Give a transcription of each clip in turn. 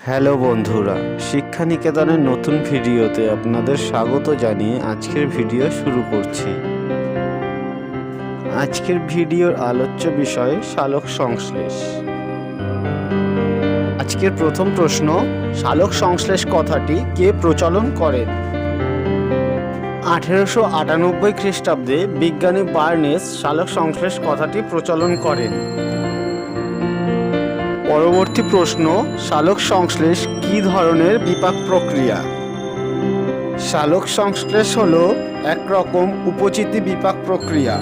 Hello বন্ধুরা, শিক্ষা নিকেতনের নতুন ভিডিওতে আপনাদের স্বাগত জানিয়ে আজকের ভিডিও শুরু করছি। আজকের ভিডিওর আলোচ্য বিষয় সালোক সংশ্লেষ। আজকের প্রথম প্রশ্ন, সালোক সংশ্লেষ কথাটি কে প্রচলন করেন? 1898 খ্রিস্টাব্দে বিজ্ঞানী বার্নেস সালোক সংশ্লেষ কথাটি প্রচলন করেন। পরবর্তী প্রশ্ন, সালোক সংশ্লেষ কী ধরনের বিপাক প্রক্রিয়া? সালোক সংশ্লেষ হল একরকম উপচিতি বিপাক প্রক্রিয়া।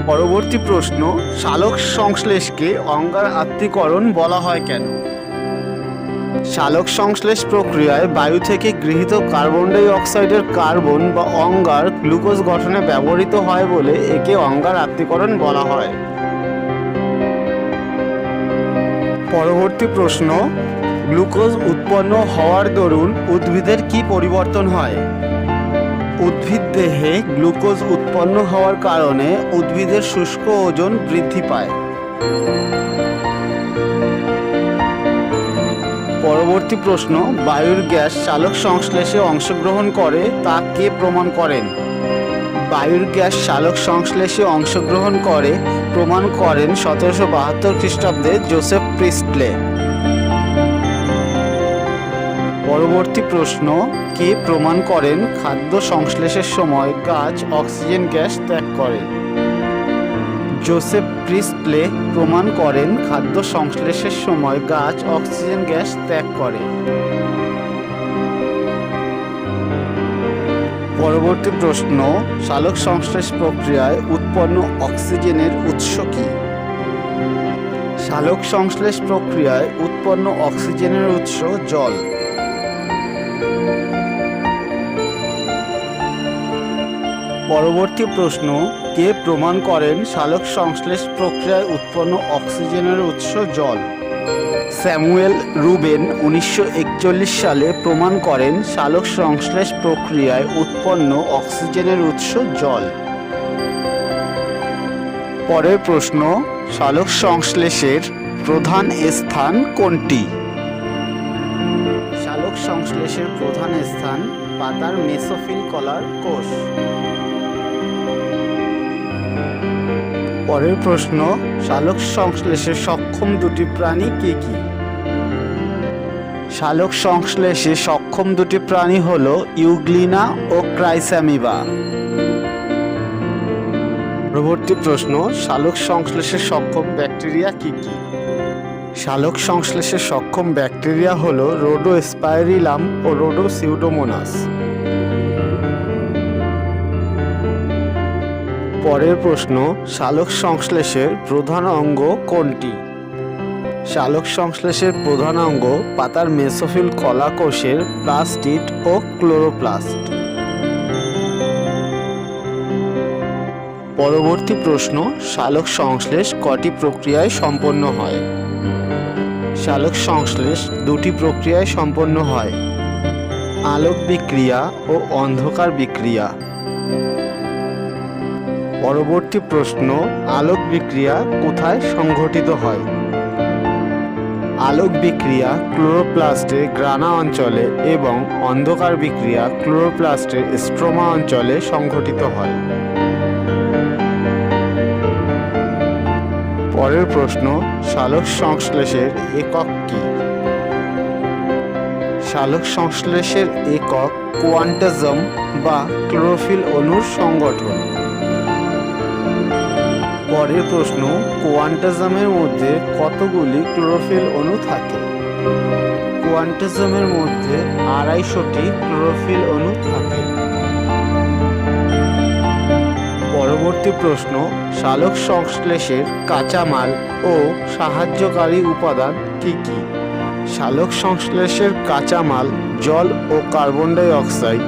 পরবর্তী প্রশ্ন, সালোক সংশ্লেষকে অঙ্গার আত্তীকরণ বলা হয় কেন? সালোক সংশ্লেষ প্রক্রিয়ায় বায়ু থেকে গৃহীত কার্বন ডাই অক্সাইডের কার্বন বা অঙ্গার গ্লুকোজ গঠনে ব্যবহৃত হয় বলে একে অঙ্গার আত্তীকরণ বলা হয়। পরবর্তী প্রশ্ন, গ্লুকোজ উৎপন্ন হওয়ার দরুন উদ্ভিদের কি পরিবর্তন হয়? উদ্ভিদ দেহে গ্লুকোজ উৎপন্ন হওয়ার কারণে উদ্ভিদের শুষ্ক ওজন বৃদ্ধি পায়। পরবর্তী প্রশ্ন, বায়ুর গ্যাস সালোক সংশ্লেষে অংশগ্রহণ করে তা কে প্রমাণ করেন? বায়ুর গ্যাস সালোক সংশ্লেষে অংশগ্রহণ করে প্রমাণ করেন 1772 খ্রিস্টাব্দে জোসেফ প্রিস্টলে। পরবর্তী প্রশ্ন, কে প্রমাণ করেন খাদ্য সংশ্লেষের সময় গাছ অক্সিজেন গ্যাস ত্যাগ করে? জোসেফ প্রিস্টলে প্রমাণ করেন খাদ্য সংশ্লেষের সময় গাছ অক্সিজেন গ্যাস ত্যাগ করে। পরবর্তী প্রশ্ন, সালোক সংশ্লেষ প্রক্রিয়ায় উৎপন্ন অক্সিজেনের উৎস কি? সালোক সংশ্লেষ প্রক্রিয়ায় উৎপন্ন অক্সিজেনের উৎস জল। পরবর্তী প্রশ্ন, কে প্রমাণ করেন সালোক সংশ্লেষ প্রক্রিয়ায় উৎপন্ন অক্সিজেনের উৎস জল? স্যামুয়েল রুবেন 1941 সালে প্রমাণ করেন সালোক সংশ্লেষ প্রক্রিয়ায় উৎপন্ন অক্সিজেনের উৎস জল। পরের প্রশ্ন, সালোক সংশ্লেষের প্রধান স্থান কোনটি? সালোক সংশ্লেষের প্রধান স্থান পাতার মেসোফিল কলার কোষ। পরের প্রশ্ন, সালোক সংশ্লেষে সক্ষম দুটি প্রাণী কি কি? সালোক সংশ্লেষে সক্ষম দুটি প্রাণী হল ইউগ্লিনা ও ক্রাইস্যামিবা। পরবর্তী প্রশ্ন, সালোক সংশ্লেষে সক্ষম ব্যাকটেরিয়া কি কি? সালোক সংশ্লেষে সক্ষম ব্যাকটেরিয়া হল রোডোস্পাইরিলাম ও রোডোসিউডোমোনাস। পরের প্রশ্ন, সালোক সংশ্লেষের প্রধান অঙ্গ কোনটি? সালোক সংশ্লেষের প্রধান অঙ্গ পাতার মেসোফিল কলা কোষের প্লাস্টিড ও ক্লোরোপ্লাস্ট। পরবর্তী প্রশ্ন, সালোক সংশ্লেষ কটি প্রক্রিয়ায় সম্পন্ন হয়? সালোক সংশ্লেষ দুটি প্রক্রিয়ায় সম্পন্ন হয়, আলোক বিক্রিয়া ও অন্ধকার বিক্রিয়া। পরবর্তী প্রশ্ন, আলোক বিক্রিয়া কোথায় সংঘটিত হয়? আলোক বিক্রিয়া ক্লোরোপ্লাস্টের গ্রানা অঞ্চলে এবং অন্ধকার বিক্রিয়া ক্লোরোপ্লাস্টের স্ট্রোমা অঞ্চলে সংঘটিত হয়। পরের প্রশ্ন, সালোক সংশ্লেষের একক কি? সালোক সংশ্লেষের একক কোয়ান্টাজম বা ক্লোরোফিল অণুর সংগঠন। পরের প্রশ্ন, কোয়ান্টাজমের মধ্যে কতগুলি ক্লোরোফিল অণু থাকে? কোয়ান্টাজমের মধ্যে 250টি ক্লোরোফিল অণু থাকে। পরবর্তী প্রশ্ন, সালোক সংশ্লেষের কাঁচামাল ও সাহায্যকারী উপাদান কি কি? সালোক সংশ্লেষের কাঁচামাল জল ও কার্বন ডাই অক্সাইড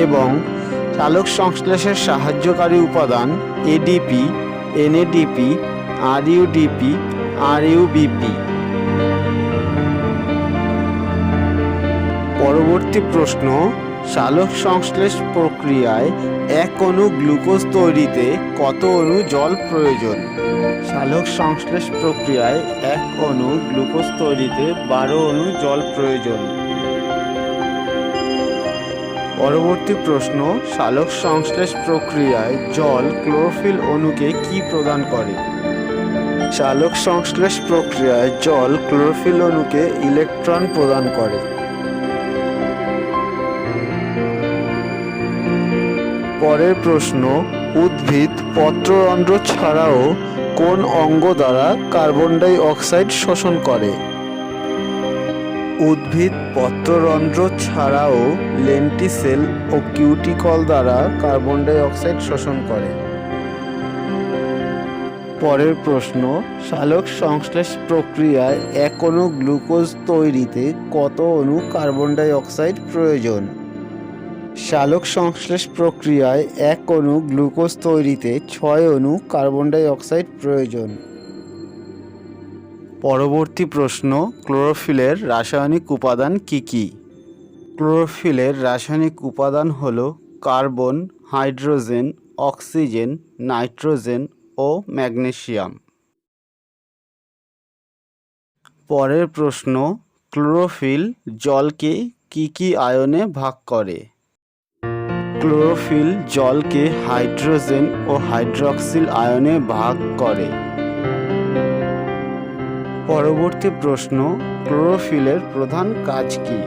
এবং সালোক সংশ্লেষের সাহায্যকারী উপাদান এডিপি, এনএডিপি, আরইউডিপি, আরইউবিপি। পরবর্তী প্রশ্ন, সালোক সংশ্লেষ প্রক্রিয়ায় এক অণু গ্লুকোজ তৈরিতে কত অণু জল প্রয়োজন? সালোক সংশ্লেষ প্রক্রিয়ায় এক অণু গ্লুকোজ তৈরিতে 12 অণু জল প্রয়োজন। পরবর্তী প্রশ্ন, সালোক সংশ্লেষ প্রক্রিয়ায় জল ক্লোরোফিল অণুকে কি প্রদান করে? সালোক সংশ্লেষ প্রক্রিয়ায় জল ক্লোরোফিল অণুকে ইলেকট্রন প্রদান করে। পরের প্রশ্ন, উদ্ভিদ পত্ররন্ধ্র ছাড়াও কোন অঙ্গ দ্বারা কার্বন ডাই অক্সাইড শোষণ করে? উদ্ভিদ পত্ররন্ধ্র ছাড়াও লেন্টিসেল ও কিউটিকল দ্বারা কার্বন ডাই অক্সাইড শোষণ করে। পরের প্রশ্ন, সালোক সংশ্লেষ প্রক্রিয়ায় এক অণু গ্লুকোজ তৈরিতে কত অণু কার্বন ডাই অক্সাইড প্রয়োজন? সালোক সংশ্লেষ প্রক্রিয়ায় এক অণু গ্লুকোজ তৈরিতে 6 অণু কার্বন ডাই অক্সাইড প্রয়োজন। পরবর্তী প্রশ্ন, ক্লোরোফিলের রাসায়নিক উপাদান কি কি? ক্লোরোফিলের রাসায়নিক উপাদান হল কার্বন, হাইড্রোজেন, অক্সিজেন, নাইট্রোজেন ও ম্যাগনেসিয়াম। পরের প্রশ্ন, ক্লোরোফিল জলকে কি কি আয়নে ভাগ করে? ক্লোরোফিল জলকে হাইড্রোজেন ও হাইড্রক্সিল আয়নে ভাগ করে। পরবর্তী প্রশ্ন, ক্লোরোফিলের প্রধান কাজ কি?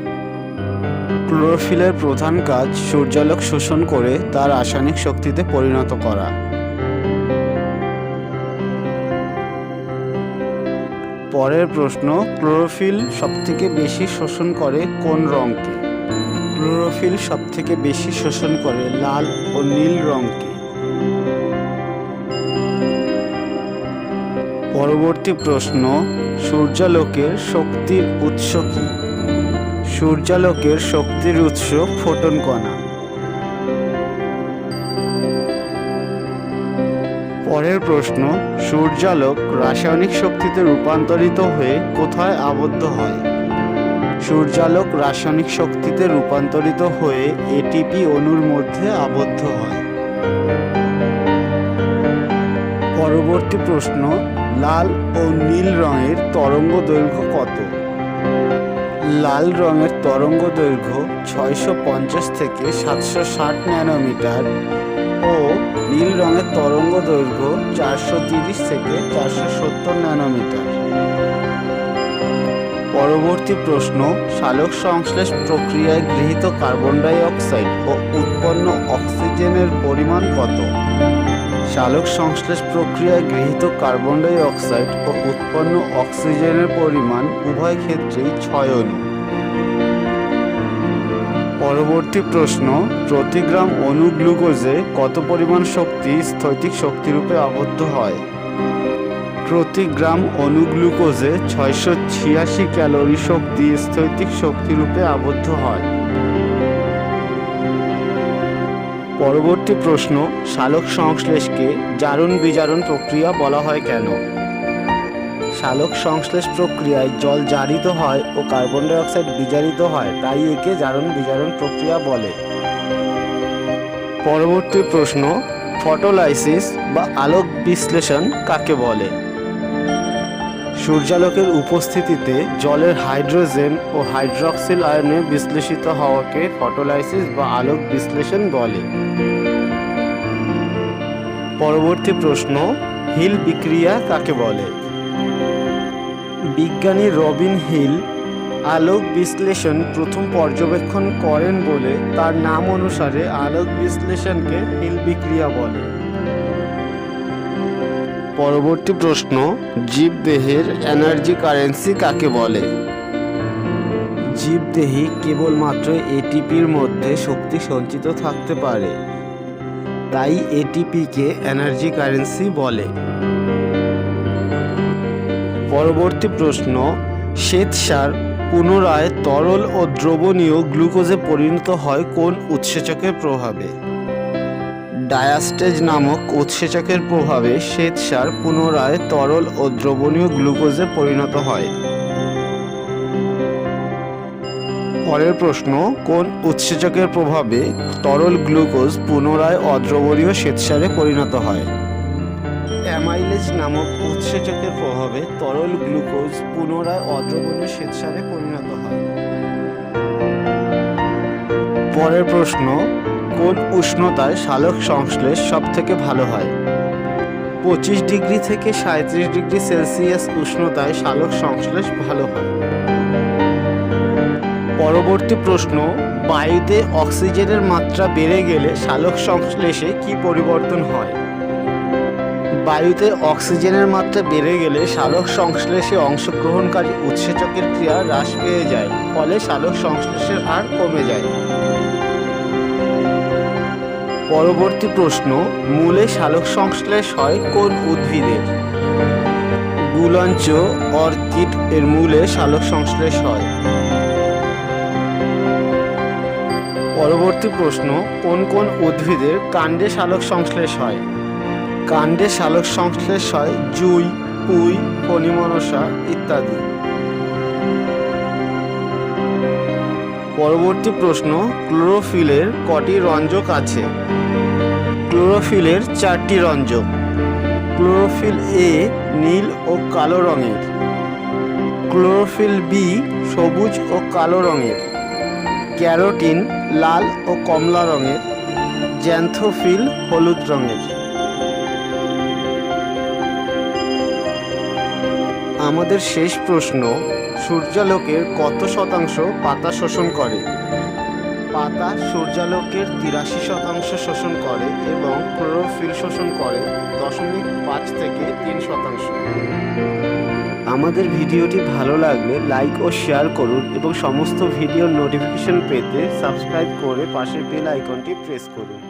ক্লোরোফিলের প্রধান কাজ সূর্যালোক শোষণ করে তা রাসায়নিক শক্তিতে পরিণত করা। পরের প্রশ্ন, ক্লোরোফিল সবথেকে বেশি শোষণ করে কোন রঙকে? ক্লোরোফিল সবথেকে বেশি শোষণ করে লাল ও নীল রঙকে। পরবর্তী প্রশ্ন, সূর্যালোকের শক্তির উৎস কি? সূর্যালোকের শক্তির উৎস ফোটন কণা। পরের প্রশ্ন, সূর্যালোক রাসায়নিক শক্তিতে রূপান্তরিত হয়ে কোথায় আবদ্ধ হয়? সূর্যালোক রাসায়নিক শক্তিতে রূপান্তরিত হয়ে এটিপি অণুর মধ্যে আবদ্ধ হয়। পরবর্তী প্রশ্ন, লাল ও নীল রঙের তরঙ্গ দৈর্ঘ্য কত? লাল রঙের তরঙ্গ দৈর্ঘ্য 650 থেকে 760 ন্যানোমিটার ও নীল রঙের তরঙ্গ দৈর্ঘ্য 430 থেকে 470 ন্যানোমিটার। পরবর্তী প্রশ্ন, সালোক সংশ্লেষ প্রক্রিয়ায় গৃহীত কার্বন ডাই অক্সাইড ও উৎপন্ন অক্সিজেনের পরিমাণ কত? সালোক সংশ্লেষ প্রক্রিয়ায় গৃহীত কার্বন ডাই অক্সাইড ও উৎপন্ন অক্সিজেনের পরিমাণ উভয় ক্ষেত্রেই 6 অণু। পরবর্তী প্রশ্ন, প্রতি গ্রাম অণু গ্লুকোজে কত পরিমাণ শক্তি স্থৈতিক শক্তিরূপে আবদ্ধ হয়? প্রতি গ্রাম অণু গ্লুকোজে 686 ক্যালোরি শক্তি স্থৈতিক শক্তিরূপে আবদ্ধ হয়। পরবর্তী প্রশ্ন, সালোক সংশ্লেষকে জারণ বিজারণ প্রক্রিয়া বলা হয় কেন? সালোক সংশ্লেষ প্রক্রিয়ায় জল জারিত হয় ও কার্বন ডাই অক্সাইড বিজারিত হয়, তাই একে জারণ বিজারণ প্রক্রিয়া বলে। পরবর্তী প্রশ্ন, ফটোলাইসিস বা আলোক বিশ্লেষণ কাকে বলে? সূর্যালোকের উপস্থিতিতে জলের হাইড্রোজেন ও হাইড্রক্সিল আয়নে বিশ্লেষিত হওয়াকে ফটোলাইসিস বা আলোক বিশ্লেষণ বলে। পরবর্তী প্রশ্ন, হিল বিক্রিয়া কাকে বলে? বিজ্ঞানী রবিন হিল আলোক বিশ্লেষণ প্রথম পর্যবেক্ষণ করেন বলে তার নাম অনুসারে আলোক বিশ্লেষণকে হিল বিক্রিয়া বলে। পরবর্তী প্রশ্ন, জীবদেহের এনার্জি কারেন্সি কাকে বলে? জীবদেহে কেবলমাত্র এটিপির মধ্যে শক্তি সঞ্চিত থাকতে পারে, তাই এটিপিকে এনার্জি কারেন্সি বলে। পরবর্তী প্রশ্ন, শ্বেতসার পুনরায় তরল ও দ্রবণীয় গ্লুকোজে পরিণত হয় কোন উৎসেচকের প্রভাবে? ডায়াস্টেজ নামক উৎসেচকের প্রভাবে শ্বেতসার পুনরায় তরল ও দ্রবণীয় গ্লুকোজে পরিণত হয়। পরের প্রশ্ন, কোন উৎসেচকের প্রভাবে তরল গ্লুকোজ পুনরায় অদ্রবণীয় শ্বেতসারে পরিণত হয়? অ্যামাইলেজ পিএইচ নামক উৎসেচকের প্রভাবে তরল গ্লুকোজ পুনরায় অদ্রবণীয় শ্বেতসারে পরিণত হয়। পরের প্রশ্ন, কোন উষ্ণতায় সালোক সংশ্লেষ সবথেকে ভালো হয়? 25 ডিগ্রি থেকে 37 ডিগ্রি সেলসিয়াস উষ্ণতায় সালোক সংশ্লেষ ভালো হয়। পরবর্তী প্রশ্ন, বায়ুতে অক্সিজেনের মাত্রা বেড়ে গেলে সালোক সংশ্লেষে কি পরিবর্তন হয়? বায়ুতে অক্সিজেনের মাত্রা বেড়ে গেলে সালোক সংশ্লেষে অংশগ্রহণকারী উৎসেচকের ক্রিয়া হ্রাস পেয়ে যায়, ফলে সালোক সংশ্লেষের হার কমে যায়। পরবর্তী প্রশ্ন, মূলে সালোক সংশ্লেষ হয় কোন উদ্ভিদের? গুলঞ্চ, অর্কিড এর মূলে সালোক সংশ্লেষ হয়। পরবর্তী প্রশ্ন, কোন কোন উদ্ভিদের কাণ্ডে সালোক সংশ্লেষ হয়? কাণ্ডে সালোক সংশ্লেষ হয় জুঁই, পুঁই, ফণিমনসা ইত্যাদি। পরবর্তী প্রশ্ন, ক্লোরোফিলের কটি রঞ্জক আছে? ক্লোরোফিলের 4টি রঞ্জক। ক্লোরোফিল এ নীল ও কালো রঙের, ক্লোরোফিল বি সবুজ ও কালো রঙের, ক্যারোটিন লাল ও কমলা রঙের, জ্যান্থোফিল হলুদ রঙের। আমাদের শেষ প্রশ্ন, সূর্যালোকের কত শতাংশ পাতা শোষণ করে? পাতা সূর্যালোকের 83% শোষণ করে এবং ক্লোরোফিল শোষণ করে 0.5 থেকে 3%। আমাদের ভিডিওটি ভালো লাগলে লাইক ও শেয়ার করুন এবং সমস্ত ভিডিওর নোটিফিকেশন পেতে সাবস্ক্রাইব করে পাশের বেল আইকনটি প্রেস করুন।